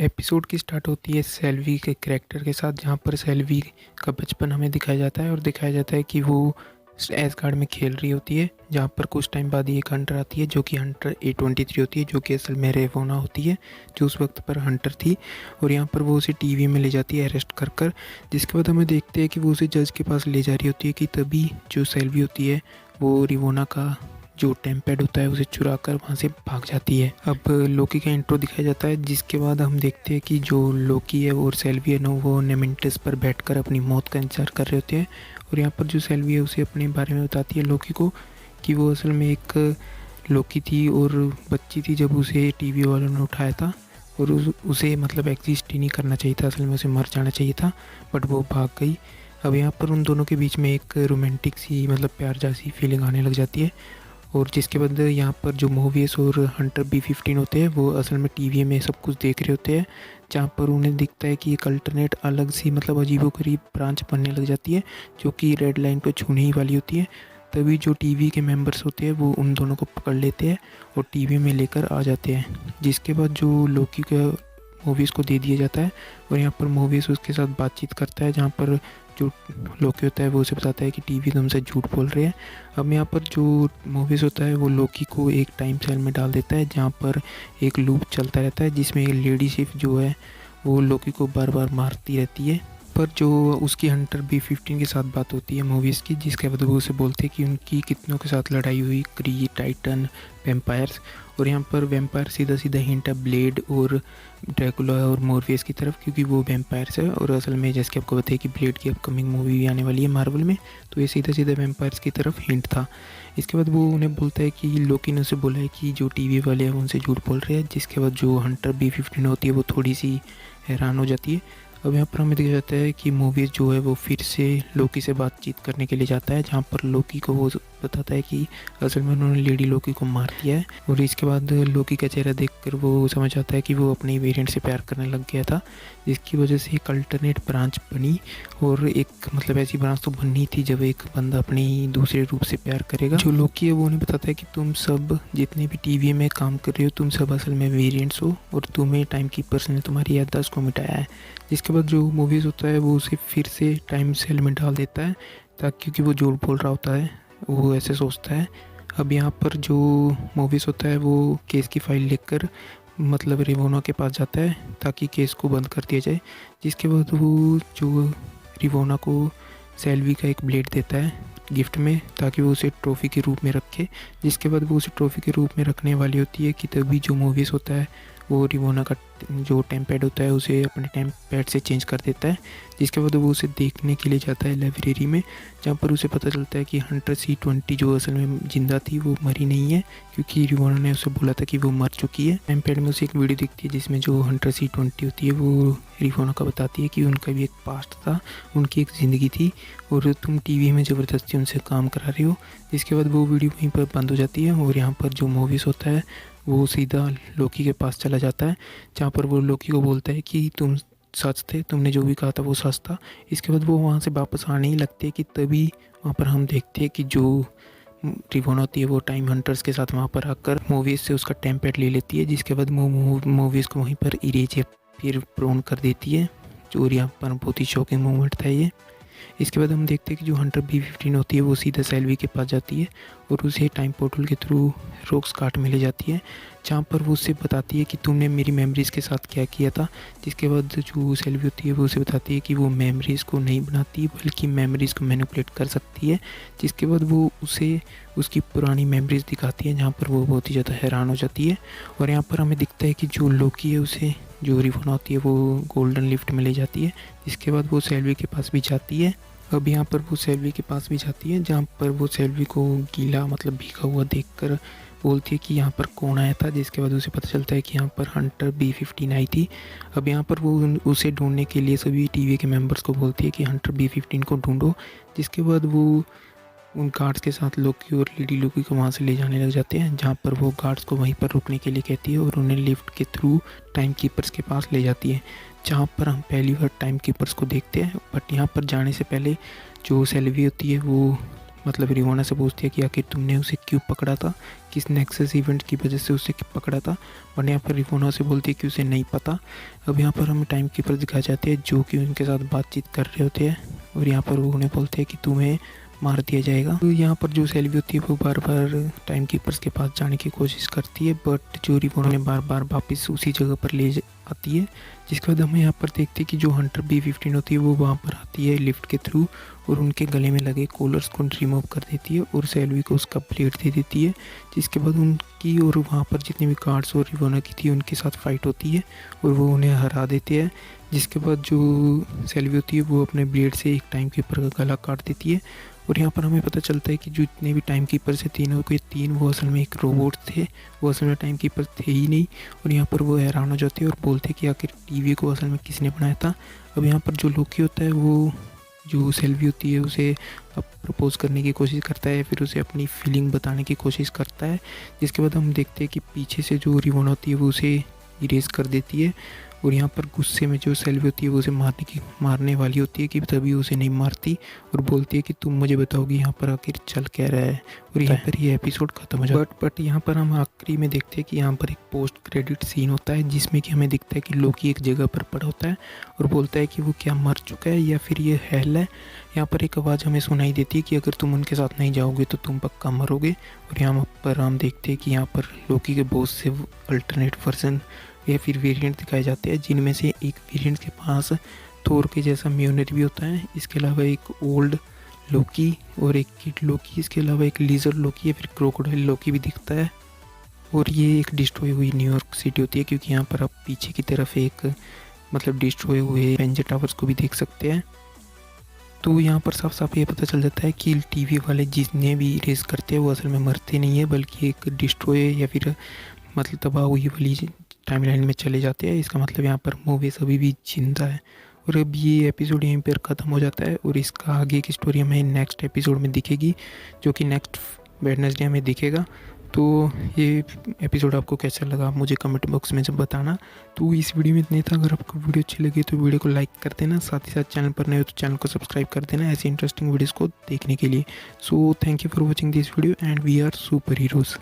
Episode की start होती है सेल्वी के कैरेक्टर के साथ, जहाँ पर सेल्वी का बचपन हमें दिखाया जाता है और दिखाया जाता है कि वो एसगार्ड में खेल रही होती है। जहाँ पर कुछ टाइम बाद एक हंटर आती है जो कि हंटर A23 होती है, जो कि असल में रेवोना होती है जो उस वक्त पर हंटर थी। और यहाँ पर वो उसे टीवी में ले जाती है अरेस्ट कर कर, जिसके बाद हमें देखते हैं कि वो उसे जज के पास ले जा रही होती है कि तभी जो सेल्वी होती है वो रिवोना का जो टेम्पैड होता है उसे चुरा कर वहाँ से भाग जाती है। अब लोकी का इंट्रो दिखाया जाता है, जिसके बाद हम देखते हैं कि जो लोकी है और सेल्वी है ना, वो नेमेंटिस पर बैठकर अपनी मौत का इंतजार कर रहे होते हैं। और यहाँ पर जो सेल्वी है उसे अपने बारे में बताती है लोकी को कि वो असल में एक लोकी थी और बच्ची थी जब उसे टीवी वालों ने उठाया था और उसे मतलब एग्जिस्ट ही नहीं करना चाहिए था, असल में उसे मर जाना चाहिए था, बट वो भाग गई। अब यहाँ पर उन दोनों के बीच में एक रोमांटिक सी मतलब प्यार जैसी फीलिंग आने लग जाती है। और जिसके बाद यहाँ पर जो मोवियस और हंटर B15 होते हैं वो असल में टीवी में सब कुछ देख रहे होते हैं, जहाँ पर उन्हें दिखता है कि एक अल्टरनेट अलग सी मतलब अजीबोगरीब ब्रांच बनने लग जाती है जो कि रेड लाइन को छूने ही वाली होती है। तभी जो टीवी के मेंबर्स होते हैं वो उन दोनों को पकड़ लेते हैं और टीवी में लेकर आ जाते हैं, जिसके बाद जो लोकी का मूवीज़ को दे दिया जाता है। और यहाँ पर मूवीज़ उसके साथ बातचीत करता है, जहाँ पर जो लोकी होता है वो उसे बताता है कि टीवी तुमसे झूठ बोल रहे हैं। अब यहाँ पर जो मूवीज़ होता है वो लोकी को एक टाइम सेल में डाल देता है, जहाँ पर एक लूप चलता रहता है जिसमें एक लेडी शिप जो है वो लोकी को बार बार मारती रहती है। पर जो उसकी हंटर B15 के साथ बात होती है मूवीज़ की, जिसके बाद वो उसे बोलते हैं कि उनकी कितनों के साथ लड़ाई हुई, क्री, टाइटन, वैम्पायर्स। और यहाँ पर वैम्पायर सीधा सीधा हिंट है ब्लेड और ड्रैकुला और मॉर्फियस की तरफ, क्योंकि वो वैम्पायर्स है। और असल में जैसे कि आपको बताया कि ब्लेड की अपकमिंग मूवी भी आने वाली है मार्वल में, तो ये सीधा सीधा वैम्पायर्स की तरफ हिंट था। इसके बाद वो उन्हें बोलता है कि लोकी ने उसे बोला है कि जो टीवी वाले हैं उनसे झूठ बोल रहे हैं, जिसके बाद जो हंटर B15 होती है वो थोड़ी सी हैरान हो जाती है। अब यहाँ पर हमें दिखाया जाता है कि मूवीज़ जो है वो फिर से लोकी से बातचीत करने के लिए जाता है, जहाँ पर लोकी को वो बताता है कि असल में उन्होंने लेडी लोकी को मार दिया है। और इसके बाद लोकी का चेहरा देखकर वो समझ आता है कि वो अपने वेरिएंट से प्यार करने लग गया था, जिसकी वजह से एक अल्टरनेट ब्रांच बनी। और एक मतलब ऐसी ब्रांच तो बननी थी जब एक बंदा अपनी दूसरे रूप से प्यार करेगा। जो लोकी है वो उन्हें बताता है कि तुम सब जितने भी टीवी में काम कर रहे हो तुम सब असल में वेरिएंट्स हो और तुम्हें टाइम कीपर्स ने तुम्हारी याददाश्त को मिटाया है। जिसके बाद जो मूवीज़ होता है वो उसे फिर से टाइम सेल में डाल देता है, ताकि क्योंकि वो झूठ बोल रहा होता है, वो ऐसे सोचता है। अब यहाँ पर जो मूवीज़ होता है वो केस की फाइल लेकर मतलब रिवोना के पास जाता है ताकि केस को बंद कर दिया जाए। जिसके बाद वो जो रिवोना को सेल्वी का एक ब्लेड देता है गिफ्ट में, ताकि वो उसे ट्रॉफ़ी के रूप में रखे। जिसके बाद वो उसे ट्रॉफ़ी के रूप में रखने वाली होती है कि तभी जो मूवीज़ होता है वो रिवोना का जो टेम्पैड होता है उसे अपने टेम्पैड से चेंज कर देता है। जिसके बाद वो उसे देखने के लिए जाता है लाइब्रेरी में, जहाँ पर उसे पता चलता है कि हंटर C20 जो असल में जिंदा थी वो मरी नहीं है, क्योंकि रिवोना ने उसे बोला था कि वो मर चुकी है। टेम्पैड में उसे एक वीडियो दिखती है जिसमें जो हंटर C20 होती है वो रिवोना का बताती है कि उनका भी एक पास्ट था, उनकी एक ज़िंदगी थी और तुम टीवी में ज़बरदस्ती उनसे काम करा रही हो। जिसके बाद वो वीडियो वहीं पर बंद हो जाती है और यहाँ पर जो मूवीज़ होता है वो सीधा लोकी के पास चला जाता है, जहाँ पर वो लोकी को बोलता है कि तुम सच थे, तुमने जो भी कहा था वो सच था। इसके बाद वो वहाँ से वापस आने ही लगते हैं कि तभी वहाँ पर हम देखते हैं कि जो रिवोना होती है वो टाइम हंटर्स के साथ वहाँ पर आकर मूवीज़ से उसका टेम्पलेट ले लेती है। जिसके बाद वो मूवीज़ को वहीं पर इरेज या फिर प्रोन कर देती है, जो यहाँ पर बहुत ही शॉकिंग मोमेंट था ये। इसके बाद हम देखते हैं कि जो हंटर B15 होती है वो सीधा सेल्वी के पास जाती है और उसे टाइम पोर्टल के थ्रू रॉक्स कार्ट में ले जाती है, जहाँ पर वो उससे बताती है कि तुमने मेरी मेमोरीज़ के साथ क्या किया था। जिसके बाद जो सेल्वी होती है वो उसे बताती है कि वो मेमोरीज़ को नहीं बनाती बल्कि मेमोरीज़ को मैनिपुलेट कर सकती है। जिसके बाद वो उसे उसकी पुरानी मेमोरीज़ दिखाती है, जहाँ पर वो बहुत ही ज़्यादा हैरान हो जाती है। और यहाँ पर हमें दिखता है कि जो लोकी है उसे जो रिवोना होती है वो गोल्डन लिफ्ट में ले जाती है। जिसके बाद वो सेल्वी के पास भी जाती है। अब यहाँ पर वो सेल्वी के पास भी जाती है, जहाँ पर वो सेल्वी को गीला मतलब भीगा हुआ देखकर बोलती है कि यहाँ पर कौन आया था। जिसके बाद उसे पता चलता है कि यहाँ पर हंटर B15 आई थी। अब यहाँ पर वो उसे ढूंढने के लिए सभी टीवी के मेंबर्स को बोलती है कि हंटर B15 को ढूंढो। जिसके बाद वो उन गार्ड्स के साथ लोकी और लेडी लोकी को वहाँ से ले जाने लग जाते हैं, जहाँ पर वो गार्ड्स को वहीं पर रुकने के लिए कहती है और उन्हें लिफ्ट के थ्रू टाइम कीपर्स के पास ले जाती है, जहाँ पर हम पहली बार टाइम कीपर्स को देखते हैं। बट यहाँ पर जाने से पहले जो सेल्वी होती है वो मतलब रिवोना से पूछती है कि आखिर तुमने उसे क्यों पकड़ा था, किस नेक्सस इवेंट की वजह से उसे पकड़ा था। और यहाँ पर रिवोना से बोलती है कि उसे नहीं पता। अब यहाँ पर हमें टाइम कीपर दिखाए जाते हैं जो कि उनके साथ बातचीत कर रहे होते हैं और यहाँ पर वो उन्हें बोलते हैं कि तुम्हें मार दिया जाएगा। तो यहाँ पर जो सेल्वी होती है वो बार बार टाइम कीपर्स के पास जाने की कोशिश करती है, बट जो रिवोना ने बार बार वापस उसी जगह पर ले आती है। जिसके बाद हमें यहाँ पर देखते हैं कि जो हंटर B-15 होती है वो वहाँ पर आती है लिफ्ट के थ्रू और उनके गले में लगे कॉलर्स को रिमूव कर देती है और सेल्वी को उसका प्लेट दे देती है। जिसके बाद उनकी और वहाँ पर जितने भी गार्ड्स और रिवोना की थी उनके साथ फाइट होती है और वो उन्हें हरा देते हैं। जिसके बाद जो सेल्वी होती है वो अपने ब्लेड से एक टाइम कीपर का गला काट देती है और यहाँ पर हमें पता चलता है कि जो जितने भी टाइम कीपर थे तीनों के तीन वो असल में एक रोबोट थे, वो असल में टाइम कीपर थे ही नहीं। और यहाँ पर वो हैरान हो जाते हैं और बोलते हैं कि आखिर टीवी को असल में किसने बनाया था। अब यहाँ पर जो लोकी होता है वो जो सेल्वी होती है उसे अब प्रपोज करने की कोशिश करता है, फिर उसे अपनी फीलिंग बताने की कोशिश करता है। जिसके बाद हम देखते हैं कि पीछे से जो रिवोना होती है वो उसे इरेज कर देती है और यहाँ पर गुस्से में जो सेल्वी होती है वो उसे मारने वाली होती है कि तभी उसे नहीं मारती और बोलती है कि तुम मुझे बताओगी यहाँ पर आखिर चल क्या रहा है। और यहाँ पर ये एपिसोड खत्म हो जाता है। बट यहाँ पर हम आखिरी में देखते हैं कि यहाँ पर एक पोस्ट क्रेडिट सीन होता है जिसमें कि हमें दिखता है कि लोकी एक जगह पर पड़ा होता है और बोलता है कि वो क्या मर चुका है या फिर ये हेल है। यहाँ पर एक आवाज़ हमें सुनाई देती है कि अगर तुम उनके साथ नहीं जाओगे तो तुम पक्का मरोगे। और यहाँ पर हम देखते हैं कि यहाँ पर लोकी के बहुत से अल्टरनेट वर्जन या फिर वेरिएंट दिखाए जाते हैं, जिनमें से एक वेरिएंट के पास थोर के जैसा म्योनर भी होता है। इसके अलावा एक ओल्ड लोकी और एक किड लोकी, इसके अलावा एक लीजर लोकी या फिर क्रोकोडाइल लोकी भी दिखता है। और ये एक डिस्ट्रॉय हुई न्यूयॉर्क सिटी होती है क्योंकि यहाँ पर आप पीछे की तरफ एक मतलब डिस्ट्रॉय हुए एवेंजर टावर्स को भी देख सकते हैं। तो यहाँ पर साफ साफ ये पता चल जाता है कि टीवी वाले जितने भी रेस करते हैं वो असल में मरते नहीं है, बल्कि एक डिस्ट्रॉय या फिर मतलब तबाह हुई वाली टाइमलाइन में चले जाते हैं। इसका मतलब यहाँ पर मूवीज अभी भी जिंदा है। और अब ये एपिसोड यहीं पर ख़त्म हो जाता है और इसका आगे की स्टोरी हमें नेक्स्ट एपिसोड में दिखेगी जो कि नेक्स्ट वेडनेसडे हमें दिखेगा। तो ये एपिसोड आपको कैसा लगा आप मुझे कमेंट बॉक्स में जब बताना। तो इस वीडियो में इतना था। अगर आपको वीडियो अच्छी लगी तो वीडियो को लाइक कर देना, साथ ही साथ चैनल पर नए हो तो चैनल को सब्सक्राइब कर देना ऐसी इंटरेस्टिंग वीडियोज़ को देखने के लिए। So thank you for watching this video and we are super heroes.